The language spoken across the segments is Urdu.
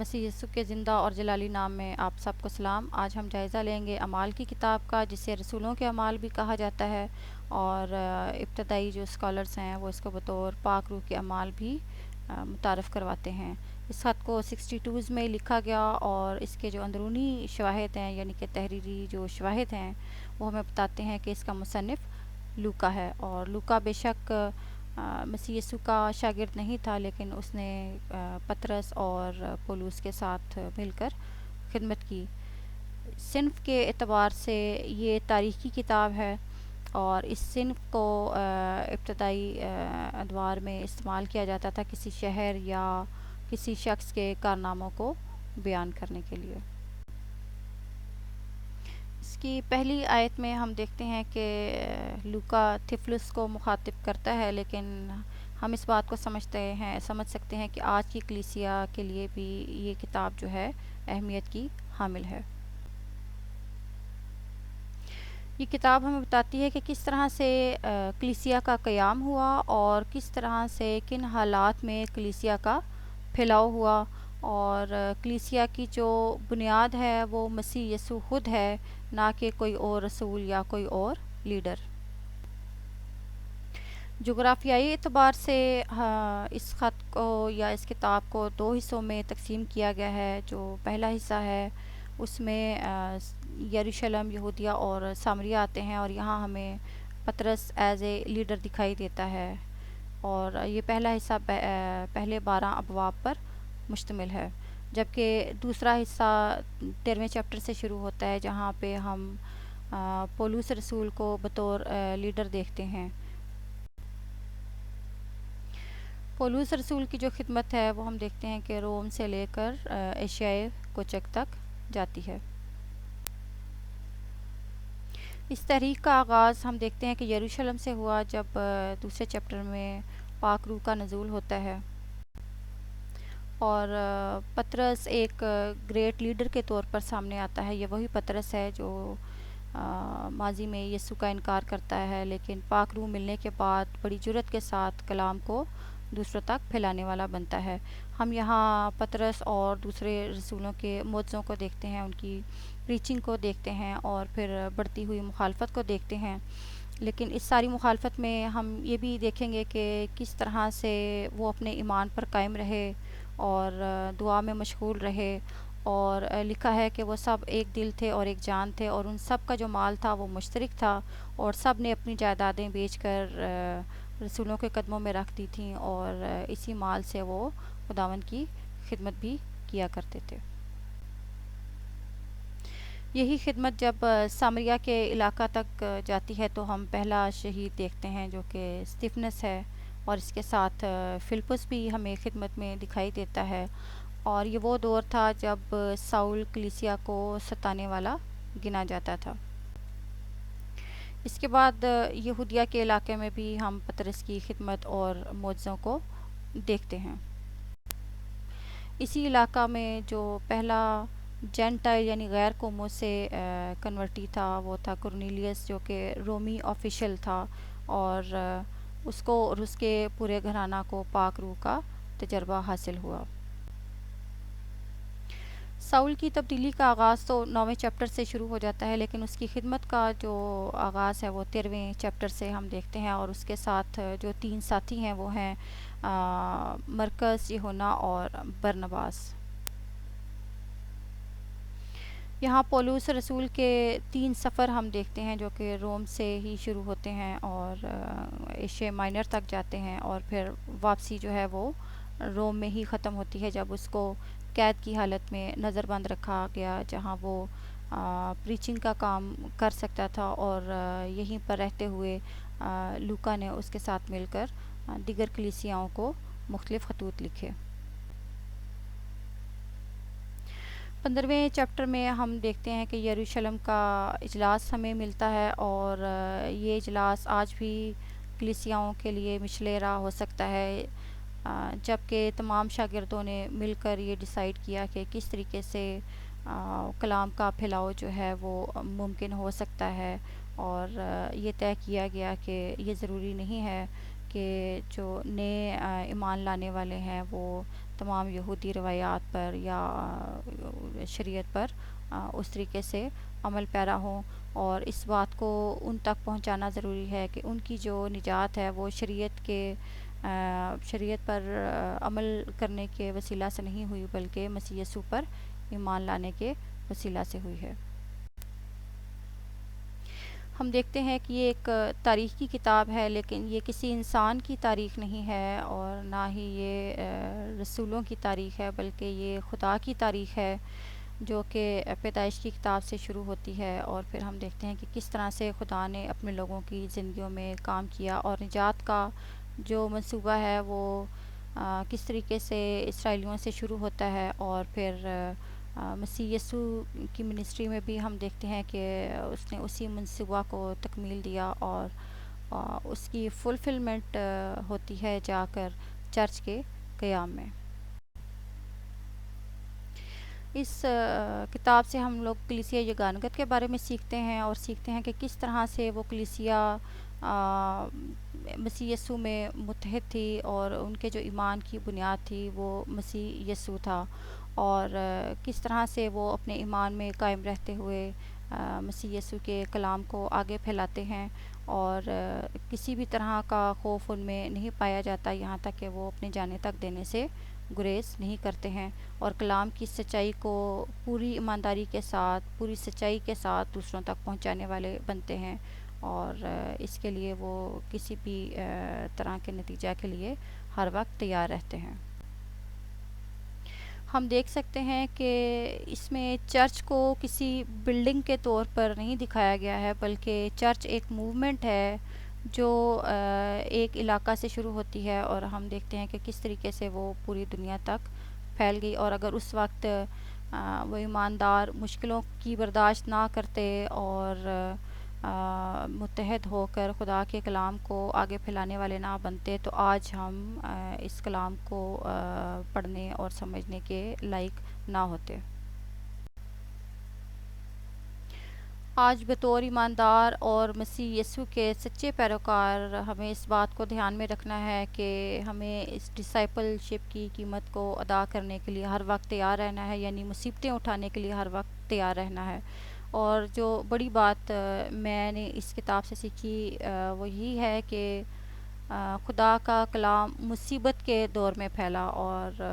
مسیح یسوع کے زندہ اور جلالی نام میں آپ سب کو سلام۔ آج ہم جائزہ لیں گے اعمال کی کتاب کا، جسے رسولوں کے اعمال بھی کہا جاتا ہے، اور ابتدائی جو اسکالرز ہیں وہ اس کو بطور پاک روح کے اعمال بھی متعارف کرواتے ہیں۔ اس خط کو 62 میں لکھا گیا، اور اس کے جو اندرونی شواہد ہیں یعنی کہ تحریری جو شواہد ہیں وہ ہمیں بتاتے ہیں کہ اس کا مصنف لوکا ہے۔ اور لوکا بے شک مسیح یسوع کا شاگرد نہیں تھا، لیکن اس نے پطرس اور پولس کے ساتھ مل کر خدمت کی۔ صنف کے اعتبار سے یہ تاریخی کتاب ہے، اور اس صنف کو ابتدائی ادوار میں استعمال کیا جاتا تھا کسی شہر یا کسی شخص کے کارناموں کو بیان کرنے کے لیے۔ اس کی پہلی آیت میں ہم دیکھتے ہیں کہ لوکا تھفلس کو مخاطب کرتا ہے، لیکن ہم اس بات کو سمجھ سکتے ہیں کہ آج کی کلیسیا کے لیے بھی یہ کتاب جو ہے اہمیت کی حامل ہے۔ یہ کتاب ہمیں بتاتی ہے کہ کس طرح سے کلیسیا کا قیام ہوا، اور کس طرح سے کن حالات میں کلیسیا کا پھیلاؤ ہوا، اور کلیسیا کی جو بنیاد ہے وہ مسیح یسوع خود ہے، نہ کہ کوئی اور رسول یا کوئی اور لیڈر۔ جغرافیائی اعتبار سے اس خط کو یا اس کتاب کو دو حصوں میں تقسیم کیا گیا ہے۔ جو پہلا حصہ ہے اس میں یروشلم، یہودیہ اور سامریہ آتے ہیں، اور یہاں ہمیں پطرس ایز اے لیڈر دکھائی دیتا ہے، اور یہ پہلا حصہ پہلے 12 ابواب پر مشتمل ہے، جبکہ دوسرا حصہ 13ویں چیپٹر سے شروع ہوتا ہے، جہاں پہ ہم پولس رسول کو بطور لیڈر دیکھتے ہیں۔ پولس رسول کی جو خدمت ہے وہ ہم دیکھتے ہیں کہ روم سے لے کر ایشیائے کوچک تک جاتی ہے۔ اس تحریک کا آغاز ہم دیکھتے ہیں کہ یروشلم سے ہوا، جب دوسرے چیپٹر میں پاک روح کا نزول ہوتا ہے، اور پطرس ایک گریٹ لیڈر کے طور پر سامنے آتا ہے۔ یہ وہی پطرس ہے جو ماضی میں یسوع کا انکار کرتا ہے، لیکن پاک روح ملنے کے بعد بڑی جرأت کے ساتھ کلام کو دوسروں تک پھیلانے والا بنتا ہے۔ ہم یہاں پطرس اور دوسرے رسولوں کے معجزوں کو دیکھتے ہیں، ان کی پریچنگ کو دیکھتے ہیں، اور پھر بڑھتی ہوئی مخالفت کو دیکھتے ہیں۔ لیکن اس ساری مخالفت میں ہم یہ بھی دیکھیں گے کہ کس طرح سے وہ اپنے ایمان پر قائم رہے اور دعا میں مشغول رہے، اور لکھا ہے کہ وہ سب ایک دل تھے اور ایک جان تھے، اور ان سب کا جو مال تھا وہ مشترک تھا، اور سب نے اپنی جائیدادیں بیچ کر رسولوں کے قدموں میں رکھ دی تھیں، اور اسی مال سے وہ خداوند کی خدمت بھی کیا کرتے تھے۔ یہی خدمت جب سامریہ کے علاقہ تک جاتی ہے تو ہم پہلا شہید دیکھتے ہیں جو کہ استفنس ہے، اور اس کے ساتھ فلپس بھی ہمیں خدمت میں دکھائی دیتا ہے، اور یہ وہ دور تھا جب ساؤل کلیسیا کو ستانے والا گنا جاتا تھا۔ اس کے بعد یہودیہ کے علاقے میں بھی ہم پطرس کی خدمت اور معجزوں کو دیکھتے ہیں۔ اسی علاقہ میں جو پہلا جینٹائل یعنی غیر قوموں سے کنورٹی تھا وہ تھا کرنیلیس، جو کہ رومی آفیشل تھا، اور اس کو اور اس کے پورے گھرانہ کو پاک روح کا تجربہ حاصل ہوا۔ ساؤل کی تبدیلی کا آغاز تو 9ویں چیپٹر سے شروع ہو جاتا ہے، لیکن اس کی خدمت کا جو آغاز ہے وہ 13ویں چیپٹر سے ہم دیکھتے ہیں، اور اس کے ساتھ جو 3 ساتھی ہیں وہ ہیں مرکز، یوحنا اور برنباس۔ یہاں پولس رسول کے 3 سفر ہم دیکھتے ہیں جو کہ روم سے ہی شروع ہوتے ہیں اور ایشیا مائنر تک جاتے ہیں، اور پھر واپسی جو ہے وہ روم میں ہی ختم ہوتی ہے، جب اس کو قید کی حالت میں نظر بند رکھا گیا، جہاں وہ پریچنگ کا کام کر سکتا تھا، اور یہیں پر رہتے ہوئے لوکا نے اس کے ساتھ مل کر دیگر کلیسیاؤں کو مختلف خطوط لکھے۔ 15ویں چیپٹر میں ہم دیکھتے ہیں کہ یروشلم کا اجلاس ہمیں ملتا ہے، اور یہ اجلاس آج بھی کلیسیاؤں کے لیے مشعل راہ ہو سکتا ہے، جبکہ تمام شاگردوں نے مل کر یہ ڈیسائیڈ کیا کہ کس طریقے سے کلام کا پھیلاؤ جو ہے وہ ممکن ہو سکتا ہے، اور یہ طے کیا گیا کہ یہ ضروری نہیں ہے کہ جو نئے ایمان لانے والے ہیں وہ تمام یہودی روایات پر یا شریعت پر اس طریقے سے عمل پیرا ہوں، اور اس بات کو ان تک پہنچانا ضروری ہے کہ ان کی جو نجات ہے وہ شریعت پر عمل کرنے کے وسیلہ سے نہیں ہوئی، بلکہ مسیح یسوع پر ایمان لانے کے وسیلہ سے ہوئی ہے۔ ہم دیکھتے ہیں کہ یہ ایک تاریخ کی کتاب ہے، لیکن یہ کسی انسان کی تاریخ نہیں ہے اور نہ ہی یہ رسولوں کی تاریخ ہے، بلکہ یہ خدا کی تاریخ ہے، جو کہ پیدائش کی کتاب سے شروع ہوتی ہے، اور پھر ہم دیکھتے ہیں کہ کس طرح سے خدا نے اپنے لوگوں کی زندگیوں میں کام کیا، اور نجات کا جو منصوبہ ہے وہ کس طریقے سے اسرائیلیوں سے شروع ہوتا ہے، اور پھر مسیح یسوع کی منسٹری میں بھی ہم دیکھتے ہیں کہ اس نے اسی منصوبہ کو تکمیل دیا، اور اس کی فلفلمنٹ ہوتی ہے جا کر چرچ کے قیام میں۔ اس کتاب سے ہم لوگ کلیسیا یگانگت کے بارے میں سیکھتے ہیں، اور سیکھتے ہیں کہ کس طرح سے وہ کلیسیا مسیح یسوع میں متحد تھی، اور ان کے جو ایمان کی بنیاد تھی وہ مسیح یسوع تھا، اور کس طرح سے وہ اپنے ایمان میں قائم رہتے ہوئے مسیح یسوع کے کلام کو آگے پھیلاتے ہیں، اور کسی بھی طرح کا خوف ان میں نہیں پایا جاتا، یہاں تک کہ وہ اپنے جانے تک دینے سے گریز نہیں کرتے ہیں، اور کلام کی سچائی کو پوری ایمانداری کے ساتھ، پوری سچائی کے ساتھ دوسروں تک پہنچانے والے بنتے ہیں، اور اس کے لیے وہ کسی بھی طرح کے نتیجہ کے لیے ہر وقت تیار رہتے ہیں۔ ہم دیکھ سکتے ہیں کہ اس میں چرچ کو کسی بلڈنگ کے طور پر نہیں دکھایا گیا ہے، بلکہ چرچ ایک موومنٹ ہے جو ایک علاقہ سے شروع ہوتی ہے، اور ہم دیکھتے ہیں کہ کس طریقے سے وہ پوری دنیا تک پھیل گئی، اور اگر اس وقت وہ ایماندار مشکلوں کی برداشت نہ کرتے اور متحد ہو کر خدا کے کلام کو آگے پھیلانے والے نہ بنتے، تو آج ہم اس کلام کو پڑھنے اور سمجھنے کے لائق نہ ہوتے۔ آج بطور ایماندار اور مسیح یسوع کے سچے پیروکار ہمیں اس بات کو دھیان میں رکھنا ہے کہ ہمیں اس ڈسائپل شپ کی قیمت کو ادا کرنے کے لیے ہر وقت تیار رہنا ہے، یعنی مصیبتیں اٹھانے کے لیے ہر وقت تیار رہنا ہے۔ اور جو بڑی بات میں نے اس کتاب سے سیکھی وہ یہی ہے کہ خدا کا کلام مصیبت کے دور میں پھیلا، اور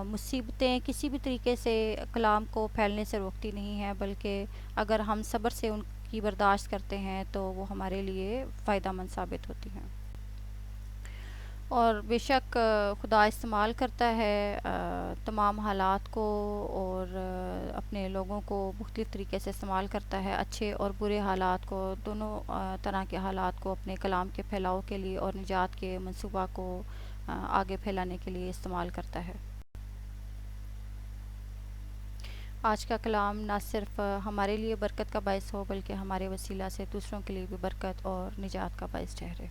مصیبتیں کسی بھی طریقے سے کلام کو پھیلنے سے روکتی نہیں ہیں، بلکہ اگر ہم صبر سے ان کی برداشت کرتے ہیں تو وہ ہمارے لیے فائدہ مند ثابت ہوتی ہیں۔ اور بے شک خدا استعمال کرتا ہے تمام حالات کو، اور اپنے لوگوں کو مختلف طریقے سے استعمال کرتا ہے، اچھے اور برے حالات کو، دونوں طرح کے حالات کو اپنے کلام کے پھیلاؤ کے لیے اور نجات کے منصوبہ کو آگے پھیلانے کے لیے استعمال کرتا ہے۔ آج کا کلام نہ صرف ہمارے لیے برکت کا باعث ہو، بلکہ ہمارے وسیلہ سے دوسروں کے لیے بھی برکت اور نجات کا باعث ٹھہرے۔